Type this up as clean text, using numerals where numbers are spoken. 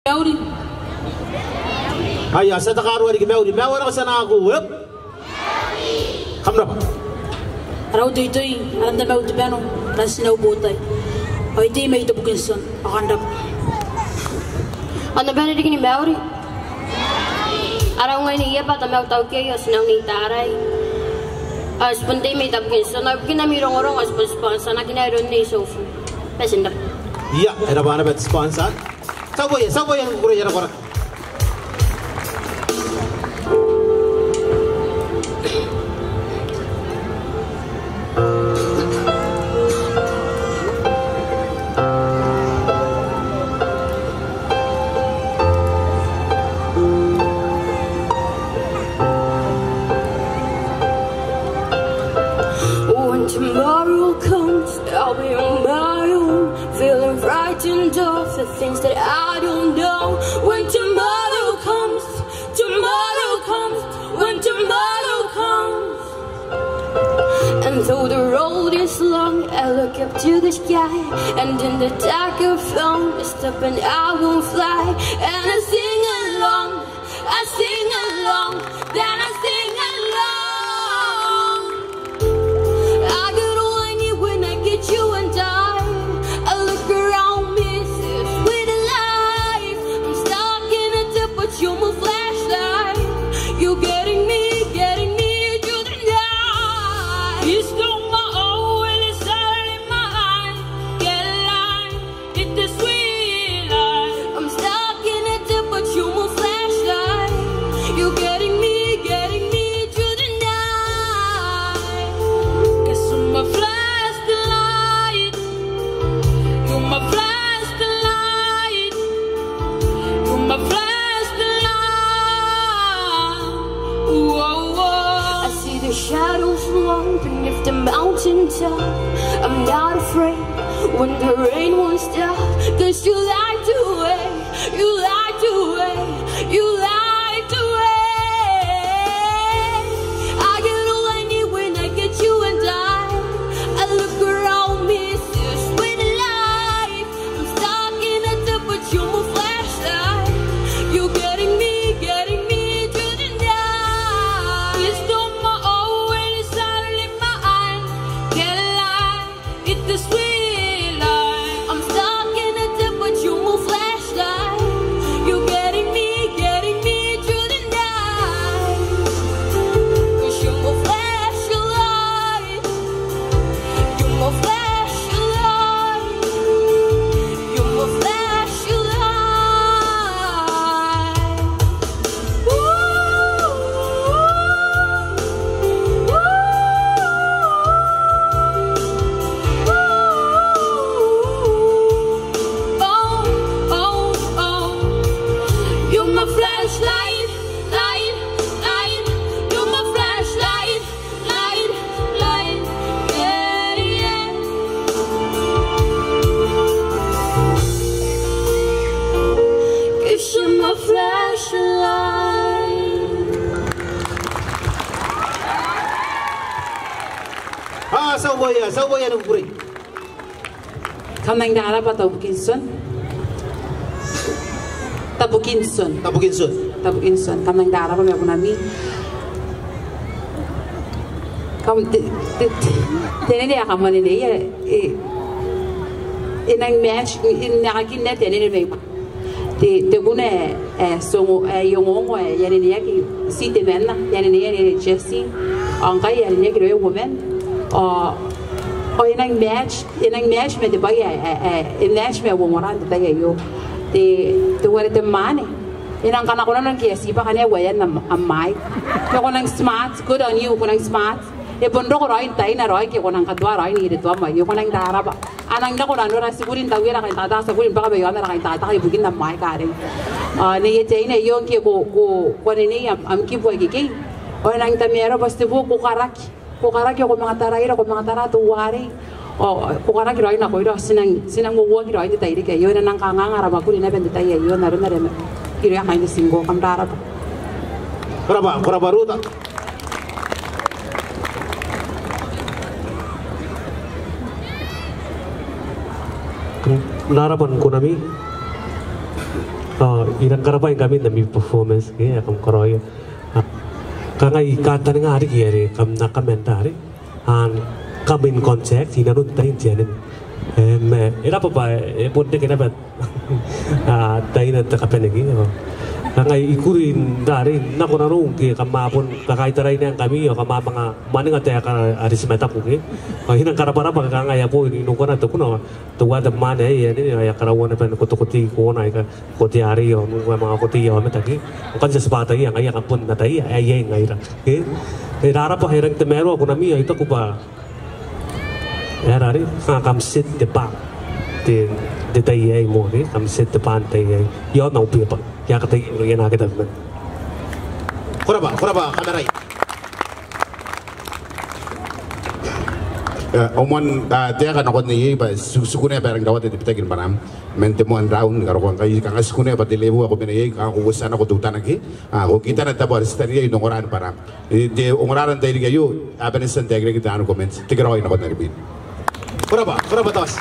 Meuri. Ayah, saya tak karu hari Meuri. Meuri nak sana aku. Kamu apa? Rau tu itu, anda mau tu beno, nasi nau botai. Hai tu mai tabukin son, akan dap. Anda beno di kini Meuri. Arang ini ia patah mau tahu kaya senang ni tarai. Sepenting mai tabukin son, aku kena mi orang-orang sponsor, nak kena iron ni sofu. Pesan dap. Iya, ada mana bet sponsor? Siapa yang kurang jarak orang? When tomorrow comes, I'll be on my own, feeling frightened of the things that I don't know. When tomorrow comes, when tomorrow comes, and though the road is long, I look up to the sky, and in the dark I found a step and I won't fly, and I sing along, then I sing along. I got all I need when I get you and I look around me, see a sweet life. I'm stuck in a dip, but you're my flashlight. You're getting me through the night. You stole my all when it's all in my eyes. Get alive, get the sweet life. I'm stuck in a dip, but you're my flashlight. You're getting me through the night. 'Cause you're my flashlight. You're my flashlight. You're my flashlight. Whoa, whoa. I see the shadows long beneath the mountain top. I'm not afraid when the rain won't stop. 'Cause you light the way. You light the way. You light the way. I get all I need when I get you and I look around me, see a sweet life. I'm stuck in a dip, but you're my flashlight. You're getting me through the night. You stole my all when it's all in my eyes. Get alive, get the sweet life. I'm stuck in a dip, but you're my flashlight. You're getting me through the night. 'Cause you're my flashlight. You're my flashlight. You're my flashlight. Ooh, oh. You're my flashlight, light. You're my flashlight, light. Yeah. 'Cause you're my flashlight. Siapa yang kurang? Kamang darah apa tabukin son? Tabukin son. Kamang darah apa yang nami? Kamu dia kamu ni ya. Inang match, inang kita ni ni te guna songo yung ongo yani ni yaki si te menna yani ni yani Jesse angkai yani ni kiro woman o inang match me te baya match me womoran te tayo yo te wala te mane inang kana ko nang kiasi pa kanya wayan na amay ko nang smart good on you ko nang smart e bondo ko roin tay na roy ke ko nang kadwa roy ni dito ma yo ko nang daraba anang na ko na ora sigurin tawira kay tata sigurin pa ka bayo na kay tata kay bugin na mai ka rin ne yete ne yo ke ko ne am ki boy ke o nang tamero basta bu ko karaki ko mga taraira ko mga tara tuwari o ko karaki roy na ko ro sinang mo wo ki roy tay ri ke yo na nang kanganga ba ko ni na bende tay yo na ro na re kiro ya kay singo kam daraba Berapa ruta? Narapan ko nami Irang karapan kami demi performance ya kam koroy. Kangai kata nga hari kiri kam nakamentari an kamin konsep sinarun tain janin. Era apa pun dek dapat tain at kapenegi. Kangai ikurin dari nakunarung ke kama pun kakai terai ni kami yo kama mga mana ngate akan ada semeta puke. Hinang karapara pa kangai apo ini nukona tu kuno tu ada mana ya ni ya karawan apa koti kona ika koti hari yo nukwa mga koti yo meta ki. Bukan sesuatu yang ayah kampun natai ayah ngai ra. Ke rara pa hirang temero aku nami itu aku pa. Ya rari kam sit depan de tay mo ni kam sit depan tay yo nau pi pa. Ya kata yang nak kita buat. Kuraba kamera. Oman dia kan aku ni sukunya barang dawat di pitakin panam. Mentemuan round kalau kau kang sukunya pada lebu aku beri aku usaha aku tuh tanah aku kita nanti bawa setari itu orang panam. Di orang tadi kayu apa nih sentegri kita anu komen. Tiga orang aku nari bin. Kuraba tos.